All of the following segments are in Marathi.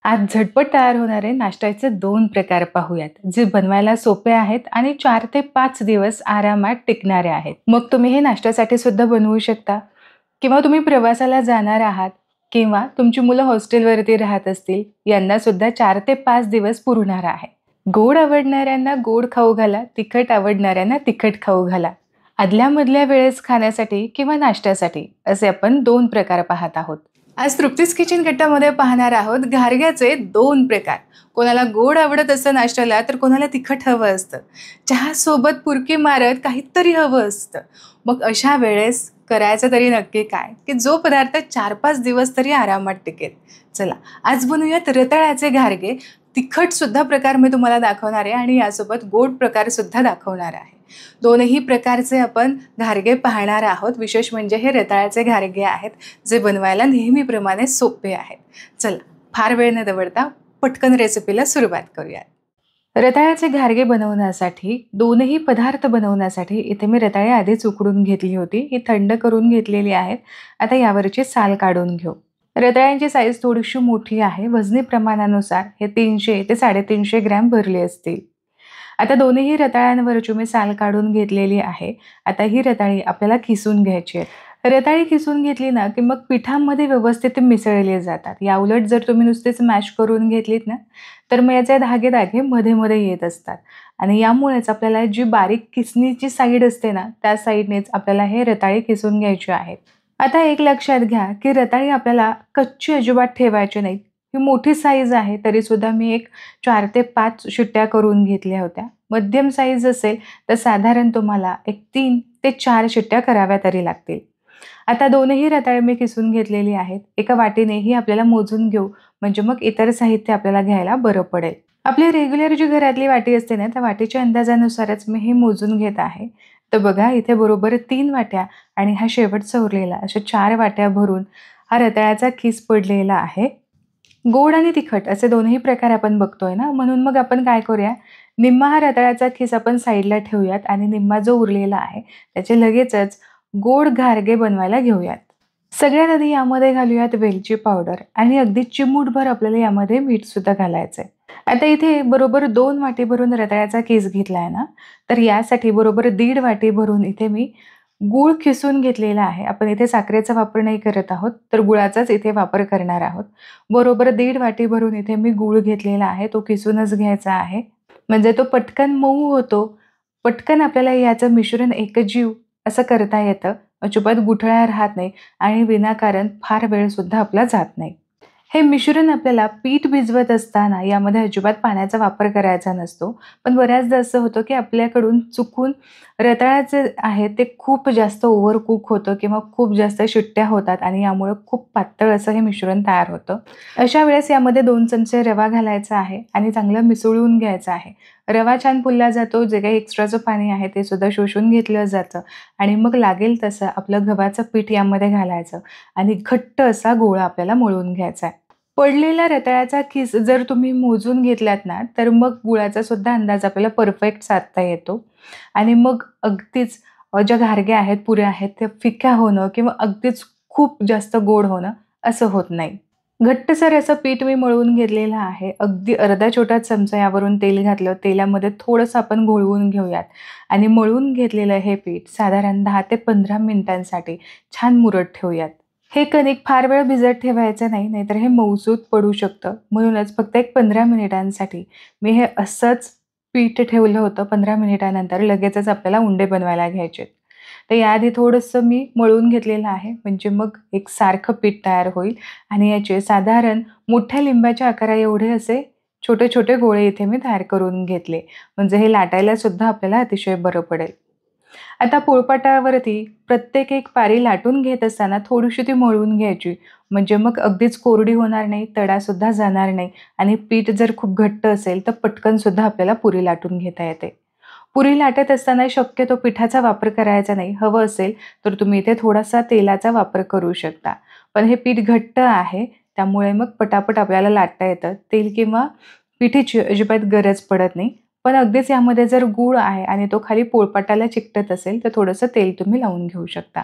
आज झटपट तयार होणारे नाश्त्याचे 2 प्रकार पाहूयात, जे बनवायला सोपे आहेत आणि 4 ते 5 दिवस आरामात टिकणारे आहेत. मग तुम्ही हे नाश्त्यासाठी सुद्धा बनवू शकता किंवा तुम्ही प्रवासाला जाणार आहात किंवा तुमची मुलं हॉस्टेलवरती राहत असतील, यांना सुद्धा 4 ते 5 दिवस पुरणार आहे. गोड आवडणाऱ्यांना गोड खाऊ घाला, तिखट आवडणाऱ्यांना तिखट खाऊ घाला. आदल्या-मधल्या वेळेस खाण्यासाठी किंवा नाश्त्यासाठी असे आपण 2 प्रकार पाहत आहोत. आज तृप्तीज किचन कट्टामध्ये पाहणार आहोत घारग्याचे 2 प्रकार. कोणाला गोड आवडत असतं नाश्त्याला, तर कोणाला तिखट हवं असतं. चहासोबत पुरकी मारत काहीतरी हवं असतं. मग अशा वेळेस करायचं तरी नक्की काय, की जो पदार्थ 4-5 दिवस तरी आरामात टिकेल. चला, आज बनवूयात रताळ्याचे घारगे. तिखटसुद्धा प्रकार मी तुम्हाला दाखवणार आहे आणि यासोबत गोड प्रकारसुद्धा दाखवणार आहे. दोनही प्रकारचे आपण घारगे पाहणार आहोत. विशेष म्हणजे हे रताळ्याचे घारगे आहेत, जे बनवायला नेहमीप्रमाणे सोपे आहेत. चला, फार वेळ न दवडता पटकन रेसिपीला सुरुवात करूयात. रताळ्याचे घारगे बनवण्यासाठी, दोनही पदार्थ बनवण्यासाठी इथे मी रताळे आधीच उकडून घेतली होती. ही थंड करून घेतलेली आहेत. आता यावरची साल काढून घेऊ. रताळ्यांची साईज थोडीशी मोठी आहे. वजनी प्रमाणानुसार हे 300 ते 350 ग्रॅम भरले असतील. आता दोन्ही रताळ्यांवरची मी साल काढून घेतलेली आहे. आता ही रताळी आपल्याला किसून घ्यायची आहे. रताळी किसून घेतली ना, की मग पिठामध्ये व्यवस्थित मिसळले जातात. याउलट जर तुम्ही नुसतेच मॅश करून घेतलीत ना, तर मग याचे धागे धागे मध्ये मध्ये येत असतात आणि यामुळेच आपल्याला जी बारीक किसणीची साईड असते ना, त्या साईडनेच आपल्याला हे रताळी किसून घ्यायची आहेत. आता एक लक्षात घ्या, की रताळी आपल्याला कच्ची अजिबात ठेवायची नाहीत. ही मोठी साईज आहे, तरीसुद्धा मी एक 4 ते 5 शिट्ट्या करून घेतल्या होत्या. मध्यम साईज असेल तर साधारण तुम्हाला एक 3 ते 4 शिट्ट्या कराव्या तरी लागतील. आता दोनही रताळे मी किसून घेतलेली आहेत. एका वाटीनेही आपल्याला मोजून घेऊ, म्हणजे मग इतर साहित्य आपल्याला घ्यायला बरं पडेल. आपली रेग्युलर जी घरातली वाटी असते ना, त्या वाटीच्या अंदाजानुसारच मी हे मोजून घेत आहे. तर बघा, इथे बरोबर 3 वाट्या आणि हा शेवटचा उरलेला अशा 4 वाट्या भरून हा रताळ्याचा खीस पडलेला आहे. गोड आणि तिखट असे दोन्ही प्रकार आपण बघतोय ना, म्हणून मग आपण काय करूया, निम्मा हा रताळ्याचा खीस आपण साईडला ठेवूयात आणि निम्मा जो उरलेला आहे त्याचे लगेचच गोड घारगे बनवायला घेऊयात. सगळ्यात आधी यामध्ये घालूयात वेलची पावडर आणि अगदी चिमूटभर आपल्याला यामध्ये मीठ सुद्धा घालायचंय. आता इथे बरोबर 2 वाटी भरून रताळ्याचा खीस घेतलाय ना, तर यासाठी बरोबर 1.5 वाटी भरून इथे मी गूळ खिसून घेतलेला आहे. आपण इथे साखरेचा वापर नाही करत आहोत, तर गुळाचाच इथे वापर करणार आहोत. बरोबर 1.5 वाटी भरून इथे मी गूळ घेतलेला आहे. तो किसूनच घ्यायचा आहे, म्हणजे तो पटकन मऊ होतो. पटकन आपल्याला याचं मिश्रण एकजीव असं करता येतं. अजिबात गुठळ्या राहत नाही आणि विनाकारण फार वेळसुद्धा आपला जात नाही. हे मिश्रण आपल्याला पीठ भिजवत असताना यामध्ये अजिबात पाण्याचा वापर करायचा नसतो. पण बऱ्याचदा असं होतं, की आपल्याकडून चुकून रताळ्याचे आहे ते खूप जास्त ओव्हर कुक होतं किंवा खूप जास्त शिट्ट्या होतात आणि यामुळे खूप पातळ असं हे मिश्रण तयार होतं. अशा वेळेस यामध्ये 2 चमचे रवा घालायचा आहे आणि चांगलं मिसळून घ्यायचं आहे. रवा छान फुलला जातो. जे काही एक्स्ट्राचं पाणी आहे ते सुद्धा शोषून घेतलं जातं आणि मग लागेल तसं आपलं गव्हाचं पीठ यामध्ये घालायचं आणि घट्ट असा गोळा आपल्याला मळून घ्यायचा आहे. पडलेला रताळ्याचा खीस जर तुम्ही मोजून घेतलात ना, तर मग गुळाचा सुद्धा अंदाज आपल्याला परफेक्ट साधता येतो आणि मग अगदीच ज्या घारग्या आहेत, पुऱ्या आहेत, त्या फिक्या होणं किंवा अगदीच खूप जास्त गोड होणं असं होत नाही. घट्टसर असं पीठ मी मळून घेतलेलं आहे. अगदी अर्धा छोटा चमचा यावरून तेल घातलं. तेलामध्ये थोडंसं आपण घोळवून घेऊयात आणि मळून घेतलेलं हे पीठ साधारण 10 ते 15 मिनिटांसाठी छान मुरत ठेवूयात. हे कणिक फार वेळ भिजत ठेवायचं नाही, नाहीतर हे मऊसूत पडू शकतं. म्हणूनच फक्त एक 15 मिनिटांसाठी मी हे असंच पीठ ठेवलं होतं. 15 मिनिटानंतर लगेचच आपल्याला उंडे बनवायला घ्यायचे. तर याआधी थोडंसं मी मळून घेतलेलं आहे, म्हणजे मग एक सारखं पीठ तयार होईल आणि याचे साधारण मोठ्या लिंबाच्या आकारा एवढे असे छोटे छोटे गोळे इथे मी तयार करून घेतले, म्हणजे हे लाटायला सुद्धा आपल्याला अतिशय बरं पडेल. आता पोळपाटावरती प्रत्येक एक पारी लाटून घेत असताना थोडीशी ती मळून घ्यायची, म्हणजे मग अगदीच कोरडी होणार नाही, तडासुद्धा जाणार नाही आणि पीठ जर खूप घट्ट असेल तर पटकनसुद्धा आपल्याला पुरी लाटून घेता येते. पुरी लाटत असताना शक्यतो पिठाचा वापर करायचा नाही. हवं असेल तर तुम्ही इथे थोडासा तेलाचा वापर करू शकता. पण हे पीठ घट्ट आहे, त्यामुळे मग पटापट आपल्याला लाटता येतं. तेल किंवा पिठीची अजिबात गरज पडत नाही. पण अगदीच यामध्ये जर गूळ आहे आणि तो खाली पोळपाटाला चिकटत असेल तर थोडंसं तेल तुम्ही लावून घेऊ शकता.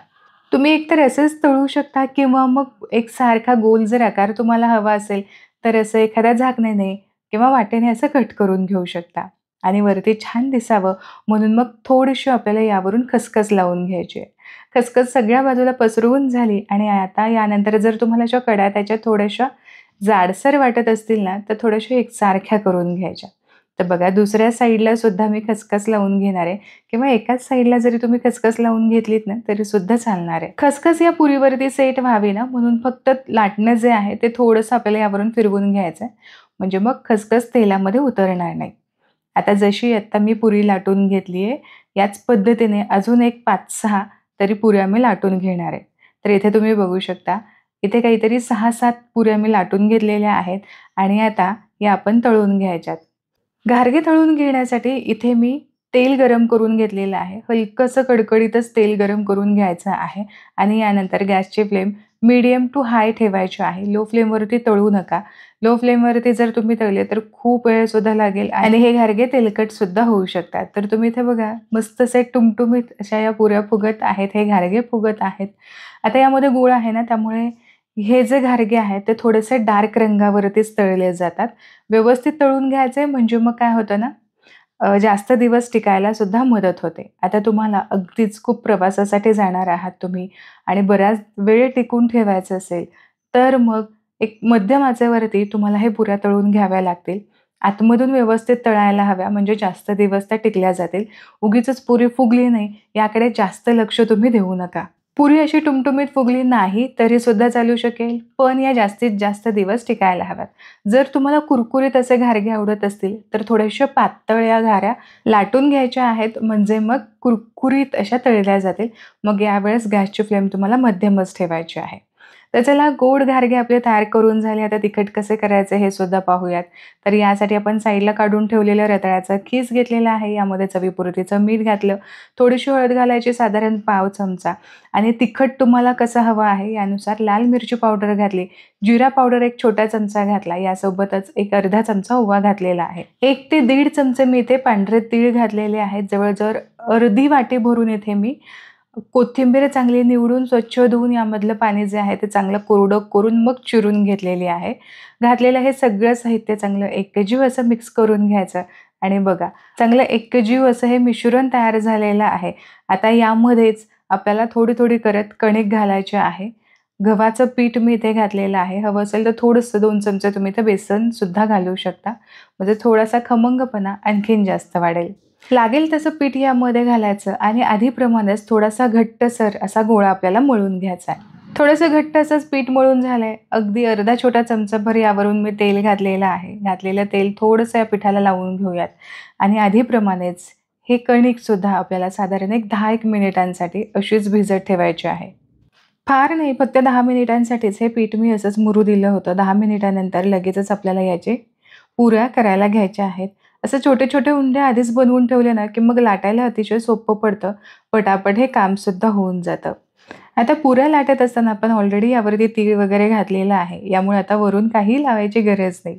तुम्ही एकतर असेच तळू शकता किंवा मग एक सारखा गोल जर आकार तुम्हाला हवा असेल तर असं एखाद्या झाकण्याने किंवा वाटेने असं कट करून घेऊ शकता. आणि वरती छान दिसावं म्हणून मग थोडीशी आपल्याला यावरून खसखस लावून घ्यायची आहे. खसखस सगळ्या बाजूला पसरवून झाली आणि आता यानंतर जर तुम्हाला अशा कडा त्याच्या थोड्याशा जाडसर वाटत असतील ना, तर थोड्याशा एकसारख्या करून घ्यायच्या. तर बघा दुसऱ्या साईडला सुद्धा मी खसखस लावून घेणार आहे किंवा एकाच साईडला जरी तुम्ही खसखस लावून घेतलीत ना, तरी सुद्धा चालणार आहे. खसखस या पुरीवरती सेट व्हावी ना, म्हणून फक्त लाटणं जे आहे ते थोडंसं आपल्याला यावरून फिरवून घ्यायचं आहे. म्हणजे मग खसखस तेलामध्ये उतरणार नाही. आता जशी आता मी पुरी लाटून घेतली आहे, याच पद्धतीने अजून एक 5-6 तरी पुऱ्या मी लाटून घेणार आहे. तर इथे तुम्ही बघू शकता, इथे काहीतरी 6-7 पुऱ्या मी लाटून घेतलेल्या आहेत आणि आता या आपण तळून घ्यायच्यात. घारगे तळून घेण्यासाठी इथे मी तेल गरम करून घेतलेलं आहे. हलकंसं कडकडीतच तेल गरम करून घ्यायचं आहे आणि यानंतर गॅसची फ्लेम मीडियम टू हाय ठेवायची आहे. लो फ्लेमवरती तळू नका. लो फ्लेमवरती जर तुम्ही तळले तर खूप वेळसुद्धा लागेल आणि हे घारगे तेलकटसुद्धा होऊ शकतात. तर तुम्ही इथे बघा मस्त असे टुमटुमीत अशा या पुऱ्या फुगत आहेत, हे घारगे फुगत आहेत. आता यामध्ये गूळ आहे ना, त्यामुळे हे जे घारगे आहेत ते थोडेसे डार्क रंगावरतीच तळले जातात. व्यवस्थित तळून घ्यायचे म्हणजे मग काय होतं ना, जास्त दिवस टिकायला सुद्धा मदत होते. आता तुम्हाला अगदीच खूप प्रवासासाठी जाणार आहात तुम्ही आणि बऱ्याच वेळ टिकून ठेवायचं असेल, तर मग एक मध्यम आचेवरती तुम्हाला हे पुऱ्या तळून घ्याव्या लागतील. आतमधून व्यवस्थित तळायला हव्या म्हणजे जास्त दिवस त्या टिकल्या जातील. उगीचच पुरी फुगली नाही याकडे जास्त लक्ष तुम्ही देऊ नका. पुरी अशी टुमटुमीत फुगली नाही तरी सुद्धा चालू शकेल, पण या जास्तीत जास्त दिवस टिकायला हव्यात. जर तुम्हाला कुरकुरीत असे घारगे आवडत असतील, तर थोड्याशा पातळ या घाऱ्या लाटून घ्यायच्या आहेत म्हणजे मग कुरकुरीत अशा तळल्या जातील. मग यावेळेस गॅसची फ्लेम तुम्हाला मध्यमच ठेवायची आहे. तर चला गोड घारगे आपले तयार करून झाले. आता तिखट कसे करायचे हे सुद्धा पाहूयात. तर यासाठी आपण साईडला काढून ठेवलेलं रताळ्याचा खीस घेतलेला आहे. यामध्ये चवीपुरतीचं मीठ घातलं, थोडीशी हळद घालायची साधारण पाव चमचा आणि तिखट तुम्हाला कसं हवं आहे यानुसार लाल मिरची पावडर घातली, जिरा पावडर एक छोटा चमचा घातला, यासोबतच एक अर्धा चमचा ओवा घातलेला आहे. 1 ते 1.5 चमचे मी इथे पांढरे तीळ घातलेले आहेत. जवळजवळ अर्धी वाटी भरून इथे मी कोथिंबीर चांगली निवडून स्वच्छ धुवून यामधलं पाणी जे आहे ते चांगलं कोरडं करून मग चिरून घेतलेली आहे. घातलेलं हे सगळं साहित्य चांगलं एकजीव असं मिक्स करून घ्यायचं आणि बघा चांगलं एकजीव असं हे मिश्रण तयार झालेलं आहे. आता यामध्येच आपल्याला थोडी करत कणिक घालायचे आहे. गव्हाचं पीठ मी इथे घातलेलं आहे. हवं असेल तर थोडंसं 2 चमचे तुम्ही इथे बेसन सुद्धा घालू शकता. म्हणजे थोडासा खमंगपणा आणखीन जास्त वाढेल. लागेल तसं पीठ यामध्ये घालायचं आणि आधीप्रमाणेच थोडासा घट्टसर असा गोळा आपल्याला मळून घ्यायचा आहे. थोडंसं घट्ट असंच पीठ मळून झालंय. अगदी अर्धा छोटा चमचाभर यावरून मी तेल घातलेलं आहे. घातलेलं तेल थोडंसं या पिठाला लावून घेऊयात आणि आधीप्रमाणेच हे कणिकसुद्धा आपल्याला साधारण एक 10-1 मिनिटांसाठी अशीच भिजत ठेवायची आहे. फार नाही, फक्त 10 मिनिटांसाठीच हे पीठ मी असंच मुरू दिलं होतं. 10 मिनिटानंतर लगेचच आपल्याला याचे पुऱ्या करायला घ्यायच्या आहेत. असं छोटे-छोटे उंडे आधीच बनवून ठेवले ना, की मग लाटायला अतिशय सोपं पडतं. पटापट हे कामसुद्धा होऊन जातं. आता पुऱ्या लाटत असताना आपण ऑलरेडी यावरती तीळ वगैरे घातलेलं आहे. यामुळे आता वरून काही लावायची गरज नाही.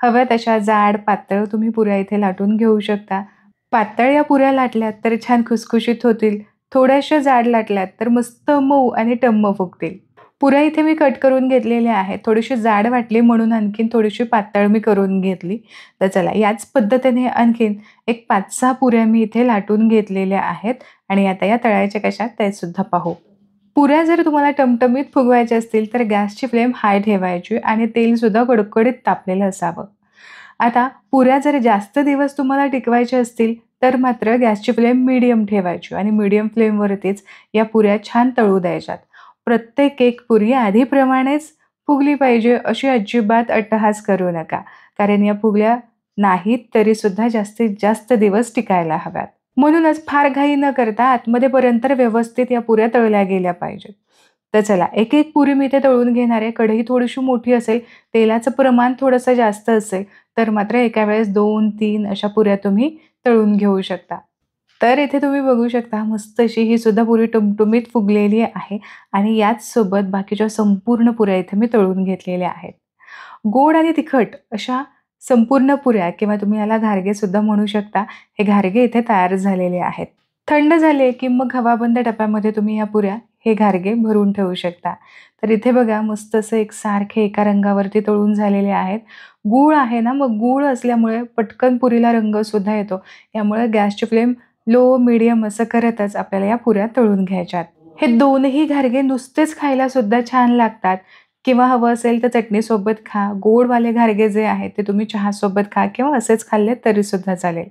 हव्या तशा जाड, पातळ तुम्ही पुऱ्या इथे लाटून घेऊ शकता. पातळ या पुऱ्या लाटल्यात तर छान खुसखुशीत होतील. थोड्याशा जाड लाटल्यात तर मस्त मऊ आणि टम्म फुगतील. पुऱ्या इथे मी कट करून घेतलेल्या आहेत. थोडीशी जाड वाटली म्हणून आणखीन थोडीशी पातळ मी करून घेतली. तर चला याच पद्धतीने आणखीन एक 5-6 पुऱ्या मी इथे लाटून घेतलेल्या आहेत आणि आता या तळायच्या कशा ते सुद्धा पाहू. पुऱ्या जर तुम्हाला टमटमीत फुगवायच्या असतील तर गॅसची फ्लेम हाय ठेवायची आणि तेलसुद्धा कडकडीत तापलेलं असावं. आता पुऱ्या जर जास्त दिवस तुम्हाला टिकवायच्या असतील तर मात्र गॅसची फ्लेम मीडियम ठेवायची आणि मीडियम फ्लेमवरतीच या पुऱ्या छान तळू द्यायच्यात. प्रत्येक एक पुरी आधीप्रमाणेच फुगली पाहिजे अशी अजिबात अट्टहास करू नका. कारण या फुगल्या नाहीत तरीसुद्धा जास्तीत जास्त दिवस टिकायला हव्यात. म्हणूनच फार घाई न करता आतमध्येपर्यंत व्यवस्थित या पुऱ्या तळल्या गेल्या पाहिजेत. तर चला एक पुरी मी इथे तळून घेणार आहे. कढई थोडीशी मोठी असेल, तेलाचं प्रमाण थोडंसं जास्त असेल तर मात्र एका वेळेस 2-3 अशा पुऱ्या तुम्ही तळून घेऊ शकता. तर इथे तुम्ही बघू शकता मस्त अशी ही सुद्धा पुरी टुमटुमीत फुगलेली आहे आणि याच सोबत बाकीच्या संपूर्ण पुऱ्या इथे मी तळून घेतलेल्या आहेत. गोड आणि तिखट अशा संपूर्ण पुऱ्या किंवा तुम्ही याला घारगे सुद्धा म्हणू शकता. हे घारगे इथे तयार झालेले आहेत. थंड झाले की मग हवाबंद डब्यामध्ये तुम्ही या पुऱ्या हे घारगे भरून ठेवू शकता. तर इथे बघा मस्त असं एकसारखे एका रंगावरती तळून झालेले आहेत. गूळ आहे ना, मग गूळ असल्यामुळे पटकन पुरीला रंगसुद्धा येतो. यामुळे गॅसची फ्लेम लो, मीडियम असं करतच आपल्याला या पुऱ्या तळून घ्यायच्यात. हे दोनही घारगे नुसतेच खायला सुद्धा छान लागतात किंवा हवं असेल तर चटणीसोबत खा. गोडवाले घारगे जे आहेत ते तुम्ही चहासोबत खा किंवा असेच खाल्ले तरीसुद्धा चालेल.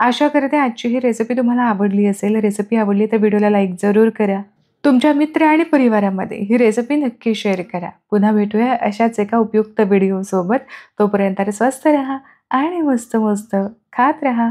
आशा करते आजची ही रेसिपी तुम्हाला आवडली असेल. रेसिपी आवडली तर व्हिडिओला लाईक जरूर करा. तुमच्या मित्र आणि परिवारामध्ये ही रेसिपी नक्की शेअर करा. पुन्हा भेटूया अशाच एका उपयुक्त व्हिडिओसोबत. तोपर्यंत स्वस्त राहा आणि मस्त मस्त खात राहा.